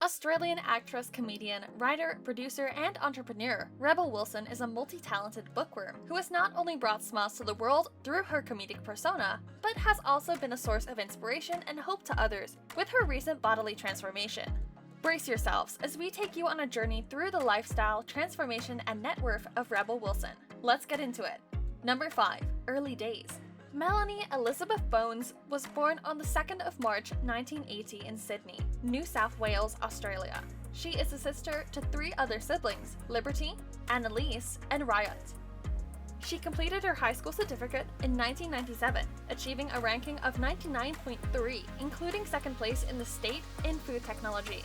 Australian actress, comedian, writer, producer, and entrepreneur, Rebel Wilson is a multi-talented bookworm who has not only brought smiles to the world through her comedic persona, but has also been a source of inspiration and hope to others with her recent bodily transformation. Brace yourselves as we take you on a journey through the lifestyle, transformation, and net worth of Rebel Wilson. Let's get into it. Number 5. Early days. Melanie Elizabeth Bones was born on the 2nd of March 1980 in Sydney, New South Wales, Australia. She is the sister to 3 other siblings, Liberty, Annalise, and Riot. She completed her high school certificate in 1997, achieving a ranking of 99.3, including 2nd place in the state in food technology.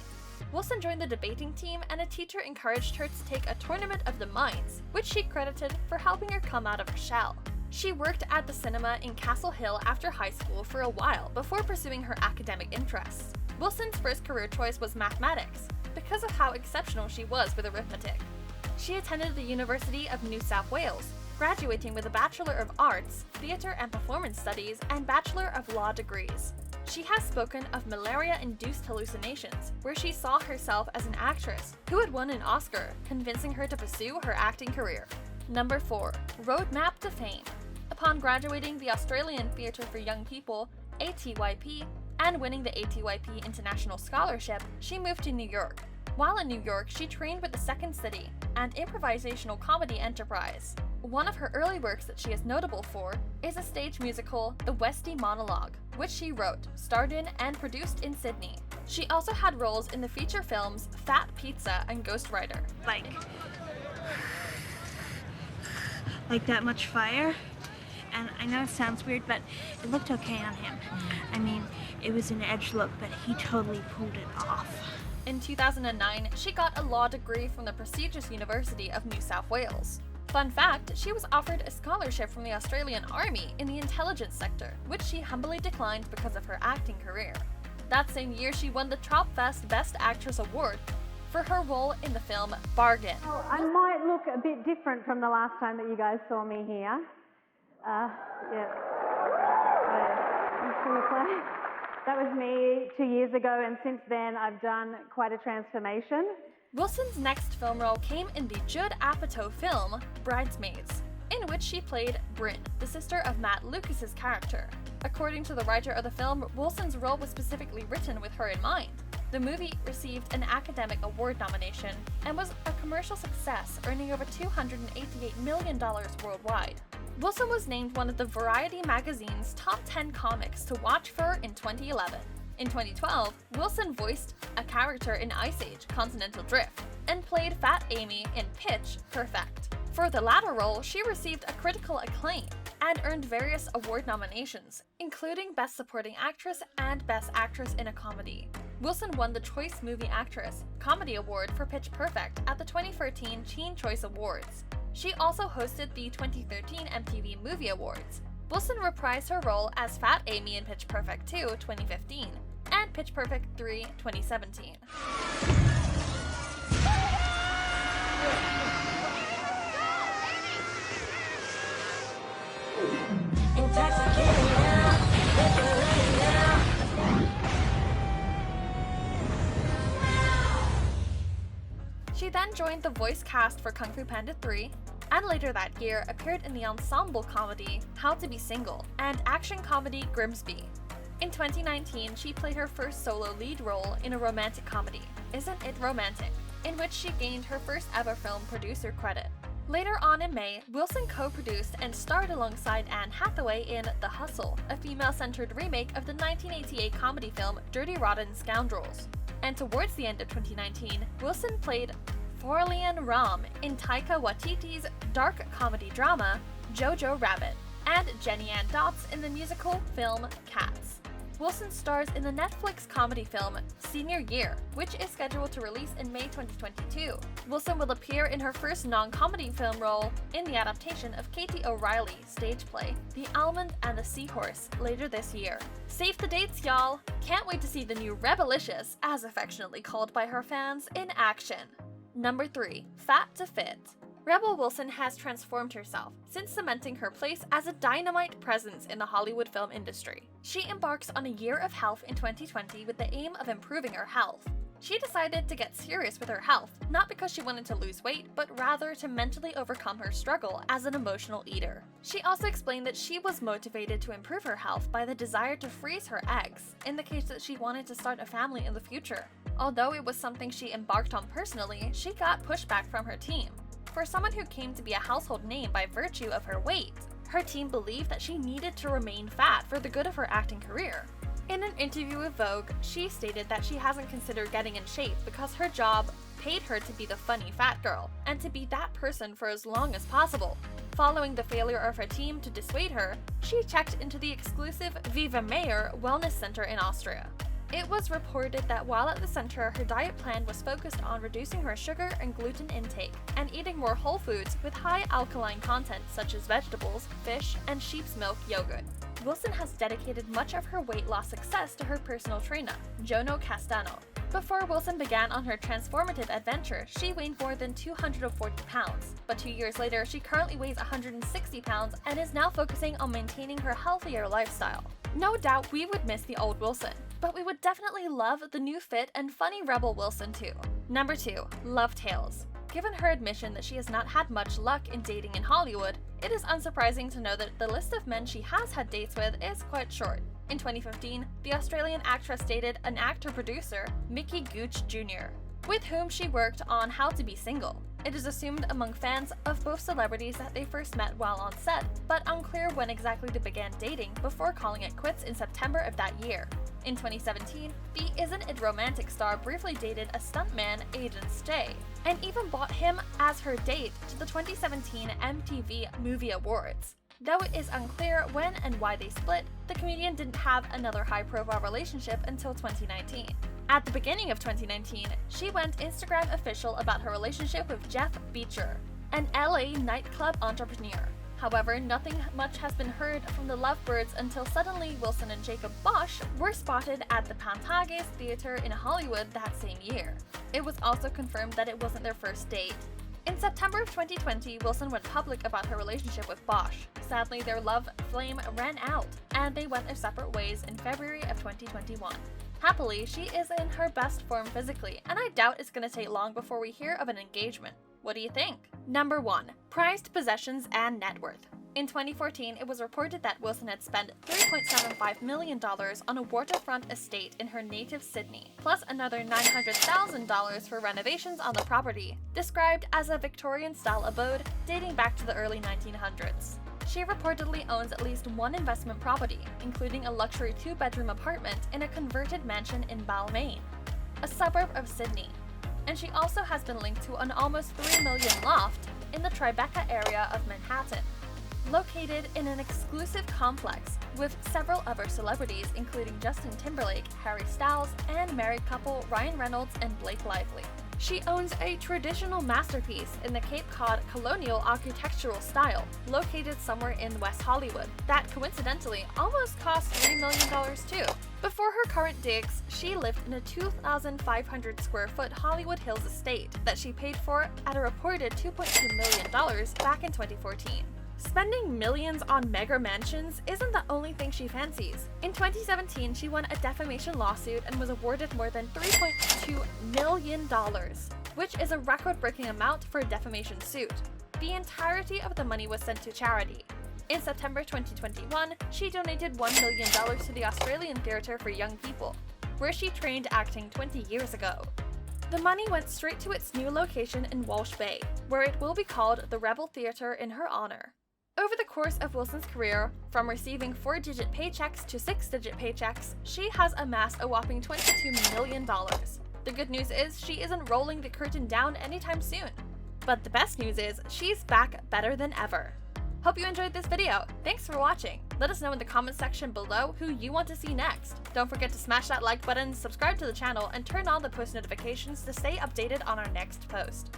Wilson joined the debating team, and a teacher encouraged her to take a tournament of the minds, which she credited for helping her come out of her shell. She worked at the cinema in Castle Hill after high school for a while before pursuing her academic interests. Wilson's first career choice was mathematics, because of how exceptional she was with arithmetic. She attended the University of New South Wales, graduating with a Bachelor of Arts, Theatre and Performance Studies, and Bachelor of Law degrees. She has spoken of malaria-induced hallucinations, where she saw herself as an actress who had won an Oscar, convincing her to pursue her acting career. Number 4. Roadmap to Fame. Upon graduating the Australian Theatre for Young People, ATYP, and winning the ATYP International Scholarship, she moved to New York. While in New York, she trained with the Second City, an improvisational comedy enterprise. One of her early works that she is notable for is a stage musical, The Westie Monologue, which she wrote, starred in, and produced in Sydney. She also had roles in the feature films Fat Pizza and Ghostwriter. Like that much fire? And I know it sounds weird, but it looked okay on him. I mean, it was an edge look, but he totally pulled it off. In 2009, she got a law degree from the prestigious University of New South Wales. Fun fact, she was offered a scholarship from the Australian Army in the intelligence sector, which she humbly declined because of her acting career. That same year, she won the Tropfest Best Actress Award for her role in the film Bargain. Well, I might look a bit different from the last time that you guys saw me here. That was me 2 years ago, and since then I've done quite a transformation. Wilson's next film role came in the Judd Apatow film Bridesmaids, in which she played Bryn, the sister of Matt Lucas's character. According to the writer of the film, Wilson's role was specifically written with her in mind. The movie received an Academic Award nomination and was a commercial success, earning over $288 million worldwide. Wilson was named one of the Variety magazine's top 10 comics to watch for in 2011. In 2012, Wilson voiced a character in Ice Age: Continental Drift and played Fat Amy in Pitch Perfect. For the latter role, she received a critical acclaim and earned various award nominations, including Best Supporting Actress and Best Actress in a Comedy. Wilson won the Choice Movie Actress Comedy Award for Pitch Perfect at the 2013 Teen Choice Awards. She also hosted the 2013 MTV Movie Awards. Wilson reprised her role as Fat Amy in Pitch Perfect 2 2015 and Pitch Perfect 3 2017. She then joined the voice cast for Kung Fu Panda 3, and later that year appeared in the ensemble comedy How to Be Single and action comedy Grimsby. In 2019, she played her first solo lead role in a romantic comedy, Isn't It Romantic?, in which she gained her first ever film producer credit. Later on in May, Wilson co-produced and starred alongside Anne Hathaway in The Hustle, a female-centered remake of the 1988 comedy film Dirty Rotten Scoundrels. And towards the end of 2019, Wilson played Forlian Ram in Taika Waititi's dark comedy drama Jojo Rabbit, and Jenny Ann Dotz in the musical film Cats. Wilson stars in the Netflix comedy film Senior Year, which is scheduled to release in May 2022. Wilson will appear in her first non-comedy film role in the adaptation of Katie O'Reilly's stage play, The Almond and the Seahorse, later this year. Save the dates, y'all! Can't wait to see the new Rebelicious, as affectionately called by her fans, in action. Number 3. Fat to Fit. Rebel Wilson has transformed herself since cementing her place as a dynamite presence in the Hollywood film industry. She embarks on a year of health in 2020 with the aim of improving her health. She decided to get serious with her health, not because she wanted to lose weight, but rather to mentally overcome her struggle as an emotional eater. She also explained that she was motivated to improve her health by the desire to freeze her eggs, in the case that she wanted to start a family in the future. Although it was something she embarked on personally, she got pushback from her team. For someone who came to be a household name by virtue of her weight, her team believed that she needed to remain fat for the good of her acting career. In an interview with Vogue, she stated that she hasn't considered getting in shape because her job paid her to be the funny fat girl, and to be that person for as long as possible. Following the failure of her team to dissuade her, she checked into the exclusive Viva Mayor Wellness Center in Austria. It was reported that while at the center, her diet plan was focused on reducing her sugar and gluten intake, and eating more whole foods with high alkaline content such as vegetables, fish, and sheep's milk yogurt. Wilson has dedicated much of her weight loss success to her personal trainer, Jono Castano. Before Wilson began on her transformative adventure, she weighed more than 240 pounds, but 2 years later, she currently weighs 160 pounds and is now focusing on maintaining her healthier lifestyle. No doubt we would miss the old Wilson, but we would definitely love the new fit and funny Rebel Wilson too. Number 2. Love Tales. Given her admission that she has not had much luck in dating in Hollywood, it is unsurprising to know that the list of men she has had dates with is quite short. In 2015, the Australian actress dated an actor-producer, Mickey Gooch Jr., with whom she worked on How to Be Single. It is assumed among fans of both celebrities that they first met while on set, but unclear when exactly they began dating before calling it quits in September of that year. In 2017, the Isn't It Romantic star briefly dated a stuntman, Aiden Stay, and even brought him as her date to the 2017 MTV Movie Awards. Though it is unclear when and why they split, the comedian didn't have another high-profile relationship until 2019. At the beginning of 2019, she went Instagram official about her relationship with Jeff Beecher, an LA nightclub entrepreneur. However, nothing much has been heard from the lovebirds until suddenly Wilson and Jacob Bosch were spotted at the Pantages Theater in Hollywood that same year. It was also confirmed that it wasn't their first date. In September of 2020, Wilson went public about her relationship with Bosch. Sadly, their love flame ran out, and they went their separate ways in February of 2021. Happily, she is in her best form physically, and I doubt it's going to take long before we hear of an engagement. What do you think? Number 1. Prized possessions and net worth. In 2014, it was reported that Wilson had spent $3.75 million on a waterfront estate in her native Sydney, plus another $900,000 for renovations on the property, described as a Victorian-style abode dating back to the early 1900s. She reportedly owns at least one investment property, including a luxury 2-bedroom apartment in a converted mansion in Balmain, a suburb of Sydney. And she also has been linked to an almost $3 million loft in the Tribeca area of Manhattan, located in an exclusive complex with several other celebrities including Justin Timberlake, Harry Styles, and married couple Ryan Reynolds and Blake Lively. She owns a traditional masterpiece in the Cape Cod colonial architectural style, located somewhere in West Hollywood, that coincidentally almost cost $3 million too. Before her current digs, she lived in a 2,500 square foot Hollywood Hills estate that she paid for at a reported $2.2 million back in 2014. Spending millions on mega mansions isn't the only thing she fancies. In 2017, she won a defamation lawsuit and was awarded more than $3.2 million, which is a record-breaking amount for a defamation suit. The entirety of the money was sent to charity. In September 2021, she donated $1 million to the Australian Theatre for Young People, where she trained acting 20 years ago. The money went straight to its new location in Walsh Bay, where it will be called the Rebel Theatre in her honor. Over the course of Wilson's career, from receiving 4-digit paychecks to 6-digit paychecks, she has amassed a whopping $22 million. The good news is she isn't rolling the curtain down anytime soon. But the best news is she's back better than ever. Hope you enjoyed this video. Thanks for watching. Let us know in the comment section below who you want to see next. Don't forget to smash that like button, subscribe to the channel, and turn on the post notifications to stay updated on our next post.